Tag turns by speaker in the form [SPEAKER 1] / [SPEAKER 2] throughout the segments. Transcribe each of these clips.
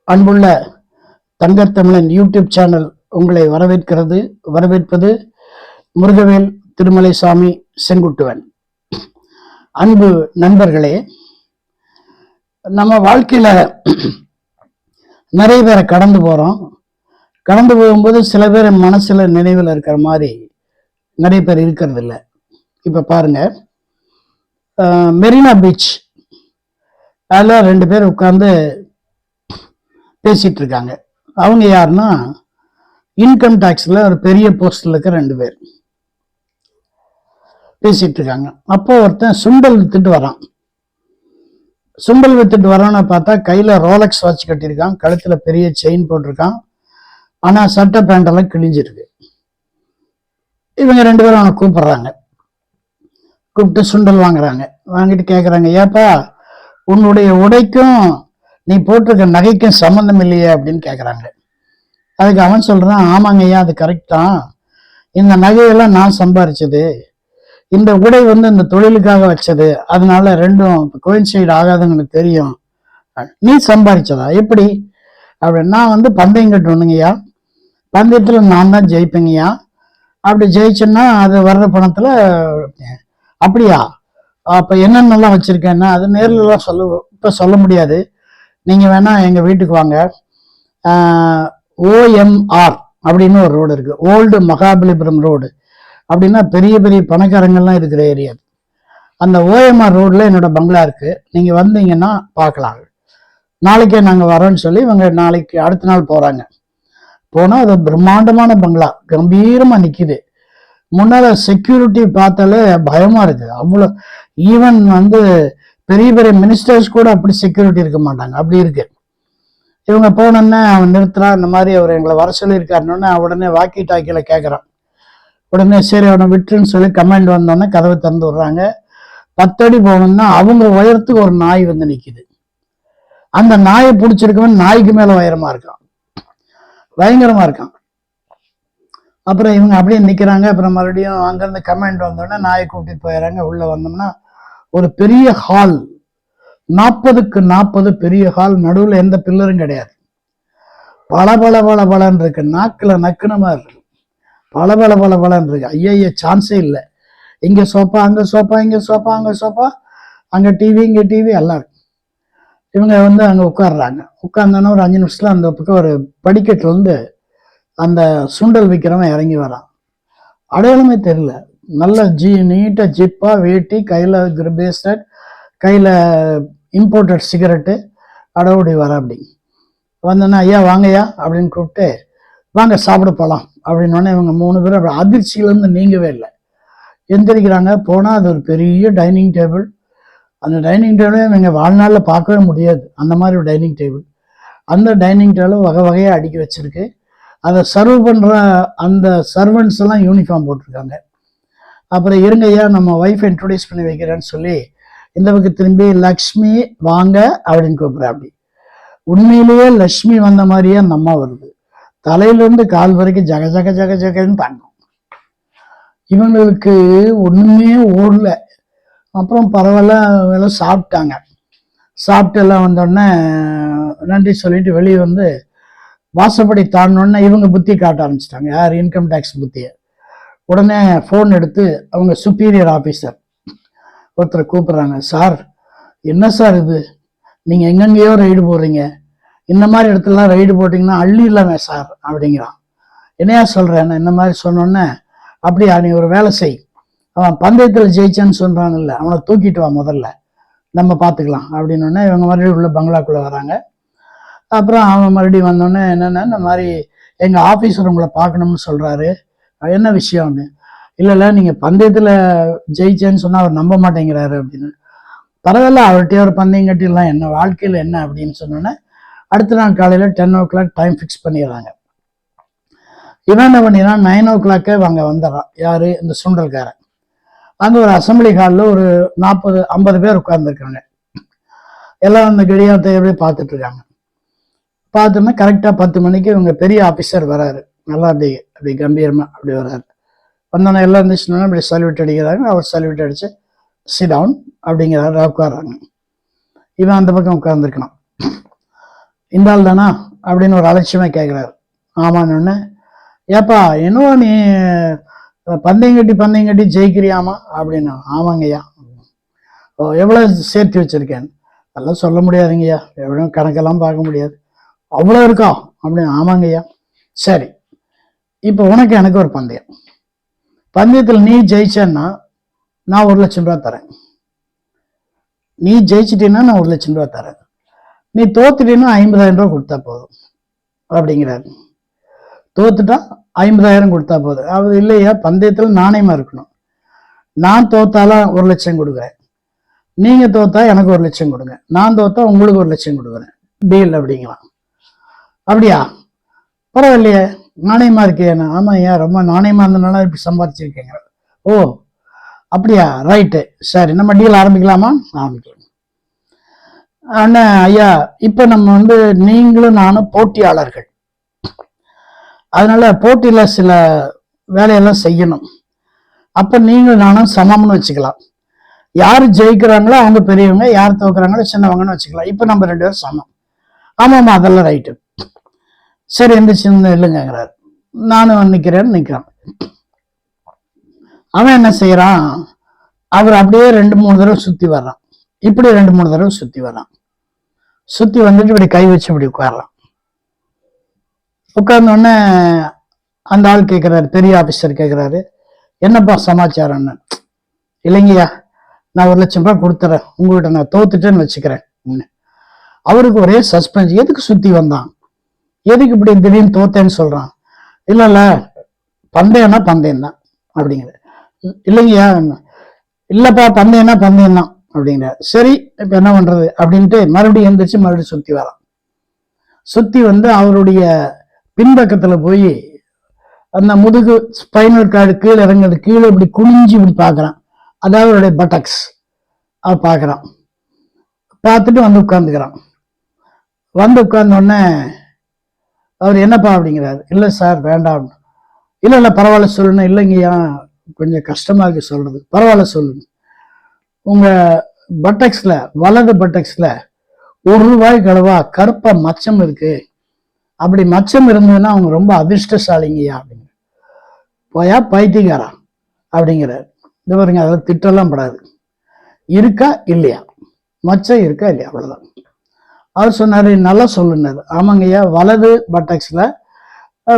[SPEAKER 1] அன்புள்ள Thangathamizhan YouTube channel உங்களை வரவேற்பது முருகவேல் திருமலைசாமி செங்குட்டுவன். அன்பு நண்பர்களே, நம்ம வாழ்க்கையில நிறைய பேரை கடந்து போகும்போது சில பேர் மனசுல நினைவில் இருக்கிற மாதிரி நிறைய பேர் இருக்கிறது இல்லை. இப்ப பாருங்க, மெரினா பீச் அதில் 2 பேர் உட்கார்ந்து பேசிட்டு இருக்காங்க. அவங்க யாருன்னா, இன்கம் டாக்ஸ்ல ஒரு பெரிய போஸ்ட்ல இருக்க 2 பேர் பேசிட்டு இருக்காங்க. அப்போ ஒருத்தன் சுண்டல் வித்துட்டு வரான்னு பார்த்தா கையில ரோலக்ஸ் வாட்ச் கட்டியிருக்கான், கழுத்துல பெரிய செயின் போட்டிருக்கான், ஆனா சட்டை பேண்ட் எல்லாம் கிழிஞ்சிருக்கு. இவங்க 2 பேரும் அவனை கூப்பிட்டு சுண்டல் வாங்கிட்டு கேட்குறாங்க, ஏப்பா உன்னுடைய உடைக்கும் நீ போட்டிருக்க நகைக்கும் சம்மந்தம் இல்லையே அப்படின்னு கேட்குறாங்க. அதுக்கு அவன் சொல்றான், ஆமாங்க ஐயா, அது கரெக்ட் தான். இந்த நகையெல்லாம் நான் சம்பாரிச்சது, இந்த உடை இந்த தொழிலுக்காக வச்சது, அதனால ரெண்டும் கோயின்சைடு ஆகாதுன்னு எனக்கு தெரியும். நீ சம்பாரிச்சதா எப்படி அப்படின்னு, நான் பந்தயம் கட்டணுங்கய்யா, பந்தயத்துல நான் தான் ஜெயிப்பேங்கய்யா, அப்படி ஜெயிச்சேன்னா அது வர்ற பணத்துல. அப்படியா, அப்ப என்னென்னலாம் வச்சிருக்கேன்னா அது நேரில் இப்ப சொல்ல முடியாது, நீங்க வேணா எங்க வீட்டுக்கு வாங்க. OMR அப்படின்னு ஒரு ரோடு இருக்கு, ஓல்டு மகாபலிபுரம் ரோடு அப்படின்னா பெரிய பெரிய பணக்காரங்கள்லாம் இருக்கிற ஏரியா. அந்த OMR ரோட்ல என்னோட பங்களா இருக்கு, நீங்க வந்தீங்கன்னா பார்க்கலாம். நாளைக்கே நாங்க வரோன்னு சொல்லி இவங்க நாளைக்கு அடுத்த நாள் போனா அது பிரம்மாண்டமான பங்களா, கம்பீரமா நிக்குது. முன்னால செக்யூரிட்டி பார்த்தாலே பயமா இருக்கு. அவ்வளோ, ஈவன் பெரிய பெரிய மினிஸ்டர்ஸ் கூட அப்படி செக்யூரிட்டி இருக்க மாட்டாங்க, அப்படி இருக்கு. இவங்க போனோன்னே அவன் நிறுத்துறான், இந்த மாதிரி அவர் எங்களை வர சொல்லியிருக்காருன்னு. உடனே வாக்கி டாக்கியில கேட்குறான். உடனே சரி அவனை விட்டுருன்னு சொல்லி கமாண்ட் வந்தோடனே கதவை திறந்து விடுறாங்க. 10 அடி போகணும்னா அவங்க உயரத்துக்கு ஒரு நாய் நிக்குது. அந்த நாயை பிடிச்சிருக்கவன் நாய்க்கு மேல உயரமா இருக்கான், பயங்கரமா இருக்கான். அப்புறம் இவங்க அப்படியே நிக்கிறாங்க. அப்புறம் மறுபடியும் அங்கிருந்து கமாண்ட் வந்தோடனே நாயை கூப்பிட்டு போயிடறாங்க. உள்ள வந்தோம்னா ஒரு பெரிய ஹால், 40க்கு 40 பெரிய ஹால், நடுவில் எந்த பில்லரும் கிடையாது. பளபளன்னு இருக்கு, நாக்குல நக்குன மாதிரி இருக்கு, பளபளன்னு இருக்கு. ஐயா சான்ஸே இல்லை. இங்க சோஃபா, அங்க சோஃபா, இங்க சோஃபா, அங்க சோஃபா, அங்க டிவி, இங்க டிவி எல்லாம் இருக்கு. இவங்க அங்க உட்காடுறாங்க. உட்கார்ந்தோன்னா ஒரு 5 நிமிஷத்துல அந்த பக்கம் ஒரு படிக்கட்டுல அந்த சுண்டல் விற்கிறவன் இறங்கி வரான். அடையாளமே தெரியல, நல்ல நீட்டா ஜிப்பா, வேட்டி, கையில பிரேஸ்லெட், கையில இம்போர்ட்டட் சிகரெட்டு, அடவுடி வர. அப்படி வந்தோன்னா ஐயா வாங்கய்யா அப்படின்னு கூப்பிட்டு, வாங்க சாப்பிட போகலாம் அப்படின்னு. இவங்க 3 பேரும் அதிர்ச்சியிலேருந்து நீங்கவே இல்லை, எந்திரிக்கிறாங்க. போனால் அது ஒரு பெரிய டைனிங் டேபிள். அந்த டைனிங் டேபிளே இவங்க வாழ்நாளில் பார்க்கவே முடியாது, அந்த மாதிரி ஒரு டைனிங் டேபிள். அந்த டைனிங் டேபிள் வகை வகையாக அடுக்கி வச்சிருக்கு. அதை சர்வ் பண்ணுற அந்த சர்வன்ட்ஸ் எல்லாம் யூனிஃபார்ம் போட்டிருக்காங்க. அப்புறம் இருங்கய்யா நம்ம ஒய்ஃப் இன்ட்ரோடியூஸ் பண்ணி வைக்கிறேன்னு சொல்லி இந்த பக்கம் திரும்பி, லக்ஷ்மி வாங்க அப்படின்னு கூப்பிட்ற. அப்படி உண்மையிலேயே லக்ஷ்மி வந்த மாதிரியே அந்த அம்மா வருது. தலையிலிருந்து கால் வரைக்கும் ஜக ஜக ஜக ஜகன்னு தாங்கும். இவங்களுக்கு ஒண்ணுமே ஓடல. அப்புறம் பரவாயில்ல, எல்லாம் சாப்பிட்டாங்க. சாப்பிட்டு எல்லாம் வந்தோடனே நன்றி சொல்லிட்டு வெளியே வாசப்படி தாண்டினோடனே இவங்க புத்தி காட்ட ஆரம்பிச்சிட்டாங்க, யார், இன்கம் டேக்ஸ் புத்தியை. உடனே ஃபோன் எடுத்து அவங்க சுப்பீரியர் ஆஃபீஸர் ஒருத்தரை கூப்பிடுறாங்க. சார், என்ன சார் இது, நீங்க எங்கெங்கேயோ ரைடு போடுறீங்க, இந்த மாதிரி இடத்துலலாம் ரைடு போட்டிங்கன்னா அள்ளி இல்லாம சார் அப்படிங்கிறான். என்னையா சொல்றேன், இந்த மாதிரி சொன்னோன்னே, அப்படியா, நீ ஒரு வேலை செய், அவன் பந்தயத்தில் ஜெயிச்சான்னு சொல்றான்ல, அவனை தூக்கிட்டு வா முதல்ல, நம்ம பார்த்துக்கலாம் அப்படின்னு. இவங்க மறுபடியும் உள்ள பங்களாக்குள்ள வராங்க. அப்புறம் அவன் மறுபடியும் வந்தோடனே, என்னன்னா இந்த மாதிரி எங்க ஆஃபீஸர் உங்களை பார்க்கணும்னு சொல்றாரு, என்ன விஷயம் அப்படின்னு. இல்லை நீங்கள் பந்தயத்தில் ஜெயிச்சேன்னு சொன்னால் அவர் நம்ப மாட்டேங்கிறாரு அப்படின்னு. பரவாயில்ல, அவர்கிட்டயே ஒரு பந்தயம் கட்டிடலாம், என்ன வாழ்க்கையில் என்ன அப்படின்னு சொன்னோன்னே அடுத்த நாள் காலையில் 10 o'clock டைம் ஃபிக்ஸ் பண்ணிடுறாங்க. இவன் என்ன பண்ணிடுறான், 9 o'clock அங்கே வந்துடுறான். யாரு, இந்த சுண்டல்காரன். அங்கே ஒரு அசம்பிளி ஹாலில் ஒரு 40-50 பேர் உட்கார்ந்துருக்காங்க. எல்லாம் அந்த கடியாரத்தை எப்படி பார்த்துட்டு இருக்காங்க. பார்த்தோம்னா கரெக்டாக 10 மணிக்கு இவங்க பெரிய ஆஃபீஸர் வராரு. நல்லா அப்படி கம்பீரமா அப்படி வர்றாரு. வந்தோன்னா எல்லாம் இருந்துச்சுன்னா அப்படி சல்யூட் அடிக்கிறாங்க. அவர் சல்யூட் அடிச்சு சிட் டவுன் அப்படிங்கிறாரு. உட்காடுறாங்க. இவன் அந்த பக்கம் உட்கார்ந்துருக்கான். இந்த ஆள் தானா அப்படின்னு ஒரு அலட்சியமா கேட்குறாரு. ஆமான்னு உடனே, ஏப்பா என்னவோ நீ பந்தயம் கட்டி ஜெயிக்கிறியாமா அப்படின்னா. ஆமாங்கய்யா. ஓ எவ்வளோ சேர்த்து வச்சிருக்கேன்? அதெல்லாம் சொல்ல முடியாதுங்கய்யா, எவ்வளோ கணக்கெல்லாம் பார்க்க முடியாது. அவ்வளோ இருக்கா அப்படின்னு. ஆமாங்கய்யா. சரி, இப்போ உனக்கு எனக்கு ஒரு பந்தயம். பந்தயத்தில் நீ ஜெயிச்சேன்னா நான் 1,00,000 ரூபா தரேன். நீ ஜெயிச்சிட்டீன்னா நான் 1,00,000 ரூபா தரேன். நீ தோத்துட்டீன்னா 50,000 ரூபா கொடுத்தா போதும் அப்படிங்கிறாரு. தோத்துட்டா 50,000 கொடுத்தா போதும். அது இல்லையா, பந்தயத்தில் நாணயமா இருக்கணும். நான் தோத்தாலும் 1,00,000 கொடுக்குறேன், நீங்க தோத்தா எனக்கு 1,00,000 கொடுங்க, நான் தோத்தா உங்களுக்கு 1,00,000 கொடுக்குறேன், டீல் அப்படிங்களாம். அப்படியா, பரவாயில்லையே, நாணயமா இருக்கே. ஆமா ஐயா, ரொம்ப நாணயமா இருந்தனால இப்படி சம்பாதிச்சிருக்கேங்க. ஓ அப்படியா, ரைட்டு, சரி, நம்ம டீல் ஆரம்பிக்கலாமா? ஆரம்பிக்கலாம். அண்ணன் ஐயா, இப்ப நம்ம வந்து நீங்களும் நானும் போட்டியாளர்கள், அதனால போட்டியில சில வேலையெல்லாம் செய்யணும். அப்ப நீங்களும் நானும் சமம்னு வச்சுக்கலாம். யாரு ஜெயிக்கிறாங்களோ அவங்க பெரியவங்க, யார் தோக்குறாங்களோ சின்னவங்கன்னு வச்சுக்கலாம். இப்ப நம்ம 2 பேரும் சமம். ஆமாமா, அதெல்லாம் ரைட்டு. சரி, எந்த சின்ன இல்லைங்கிறாரு. நானும் நிக்கிறான். அவன் என்ன செய்யறான், அவர் அப்படியே 2-3 தடவை சுத்தி வர்றான், இப்படி 2-3 தடவை சுத்தி வர்றான். சுத்தி வந்துட்டு இப்படி கை வச்சு இப்படி உட்கார்றான். உட்கார்ந்த உடனே அந்த ஆள் கேட்கிறாரு, பெரிய ஆபீசர் கேட்கிறாரு, என்னப்பா சமாச்சாரம்னு. இல்லைங்கய்யா, நான் 1,00,000 ரூபாய் கொடுத்துறேன், உங்ககிட்ட நான் தோத்துட்டேன்னு வச்சுக்கிறேன். அவருக்கு ஒரே சஸ்பென்ஸ். எதுக்கு சுத்தி வந்தான், எதுக்கு இப்படி திடீர்னு தோத்தேன்னு சொல்றான்? இல்ல பந்தயம்னா பந்தயம் தான் அப்படிங்கிற. இல்லைங்கய்யா, இல்லப்பா பந்தயம்னா பந்தயம் தான் அப்படிங்கிற. சரி, இப்ப என்ன பண்றது அப்படின்ட்டு மறுபடியும் எந்திரிச்சு மறுபடியும் சுத்தி வரான். சுத்தி வந்து அவருடைய பின்பக்கத்துல போய் அந்த முதுகு ஸ்பைனல் கார்டு கீழே இறங்குறது, கீழே இப்படி குனிஞ்சு இப்படி பாக்குறான். அதாவது அவருடைய பட்டக்ஸ் அவ பாக்குறான். பார்த்துட்டு வந்து உட்கார்ந்துக்கிறான். வந்து உட்கார்ந்த உடனே அவர் என்னப்பா அப்படிங்கிறாரு. இல்லை சார் வேண்டாம். இல்லை பரவாயில்ல சொல்லுன்னு. இல்லைங்கய்யா, கொஞ்சம் கஷ்டமா இருக்கு சொல்றது. பரவாயில்ல சொல்லுங்க. உங்க பட்டக்ஸ்ல, வலது பட்டக்ஸ்ல ₹1 அளவா கருப்பா மச்சம் இருக்கு. அப்படி மச்சம் இருந்ததுன்னா அவங்க ரொம்ப அதிர்ஷ்டசாலிங்கய்யா அப்படிங்க. போயா பைத்தியக்காரா அப்படிங்கிறார். இது பாருங்க, அதில் திட்டெல்லாம் படாது. இருக்கா இல்லையா, மச்சம் இருக்கா இல்லையா, அவ்வளவுதான். அவர் சொன்னாரு, நல்லா சொல்லுனாரு. ஆமாங்கய்யா, வலது பட்டக்ஸ்ல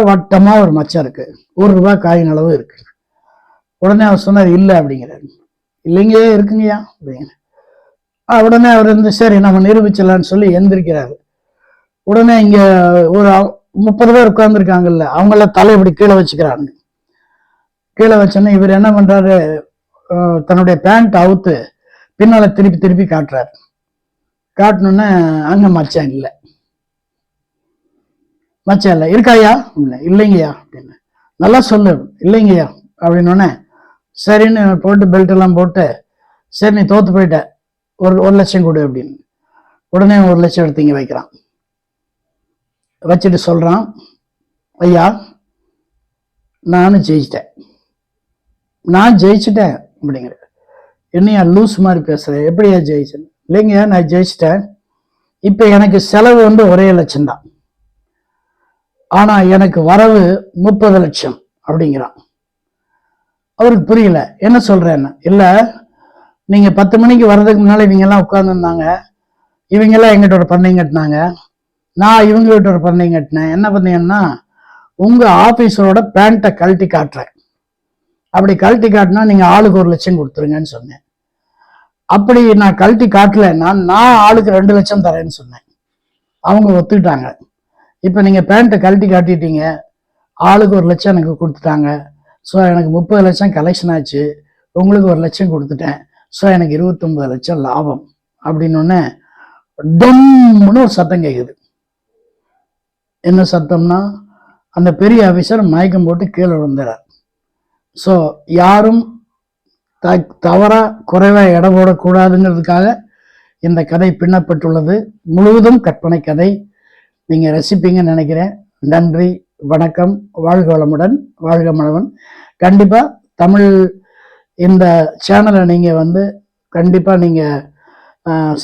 [SPEAKER 1] வட்டமா ஒரு மச்சம் இருக்கு, ₹1 காயின் அளவு இருக்கு. உடனே அவர் சொன்னார், இல்லை அப்படிங்கிறாரு. இல்லைங்க இருக்குங்கய்யா அப்படிங்கிற. உடனே அவர் வந்து சரி நம்ம நிரூபிச்சலான்னு சொல்லி எந்திரிக்கிறாரு. உடனே இங்க ஒரு 30 பேர் உட்கார்ந்துருக்காங்கல்ல, அவங்கள தலை இப்படி கீழே வச்சுக்கிறாங்க. கீழே வச்சோன்னா இவர் என்ன பண்றாரு, தன்னுடைய பேண்ட் அவுத்து பின்னால திருப்பி காட்டுறாரு. காட்டணுன்னு அங்க மச்சான் இல்லை. மச்சான் இல்லை. இருக்காயா? இல்லைங்கய்யா அப்படின்னு. நல்லா சொல்லு. இல்லைங்கய்யா அப்படின்னோடனே சரின்னு போட்டு பெல்ட் எல்லாம் போட்டு, சரி நீ தோத்து போயிட்ட, ஒரு 1,00,000 கொடு அப்படின்னு. உடனே 1,00,000 எடுத்து இங்க வைக்கிறான். வச்சுட்டு சொல்றான், ஐயா நான் ஜெயிச்சிட்டேன் அப்படிங்கிற. என்னையா லூஸ் மாதிரி பேசுறேன், எப்படியா ஜெயிச்சேன்? இல்லைங்க, நான் ஜெயிச்சிட்டேன். இப்ப எனக்கு செலவு வந்து ஒரே லட்சம் தான், ஆனா எனக்கு வரவு 30 லட்சம் அப்படிங்கிறான். அவருக்கு புரியல, என்ன சொல்றேன்னு. இல்ல, நீங்க 10 மணிக்கு வர்றதுக்கு முன்னால இவங்க எல்லாம் உட்கார்ந்துருந்தாங்க, இவங்க எல்லாம் எங்கிட்ட ஒரு பந்தயம் கட்டினாங்க, நான் இவங்ககிட்ட ஒரு பந்தயம் கட்டினேன். என்ன பந்தயம்னா, உங்க ஆபீஸரோட பேண்ட்டை கழட்டி காட்டுறேன், அப்படி கழட்டி காட்டினா நீங்க ஆளுக்கு 1,00,000 கொடுத்துருங்கன்னு சொன்னேன். அப்படி நான் கழட்டி காட்டலன்னா நான் ஆளுக்கு 2,00,000 தரேன்னு சொன்னேன். அவங்க ஒத்துக்கிட்டாங்க. இப்ப நீங்க பேண்ட்டை கழட்டி காட்டிட்டீங்க, ஆளுக்கு 1,00,000 எனக்கு கொடுத்துட்டாங்க. ஸோ எனக்கு 30 லட்சம் கலெக்ஷன் ஆச்சு, உங்களுக்கு 1,00,000 கொடுத்துட்டேன். ஸோ எனக்கு 29 லட்சம் லாபம் அப்படின்னு டம்னு ஒரு சத்தம் கேட்குது. என்ன சத்தம்னா, அந்த பெரிய ஆபீசர் மயக்கம் போட்டு கீழே விழுந்துறார். ஸோ யாரும் தவறா குறைவா எடை போடக்கூடாதுங்கிறதுக்காக இந்த கதை பின்னப்பட்டுள்ளது. முழுவதும் கற்பனை கதை. நீங்க ரசிப்பீங்கன்னு நினைக்கிறேன். நன்றி, வணக்கம், வாழ்க வளமுடன், வாழ்க மனவன். கண்டிப்பா தமிழ் இந்த சேனலை நீங்க வந்து கண்டிப்பா நீங்க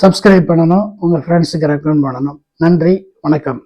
[SPEAKER 1] சப்ஸ்கிரைப் பண்ணணும், உங்க ஃப்ரெண்ட்ஸுக்கு ரெக்கமெண்ட் பண்ணணும். நன்றி, வணக்கம்.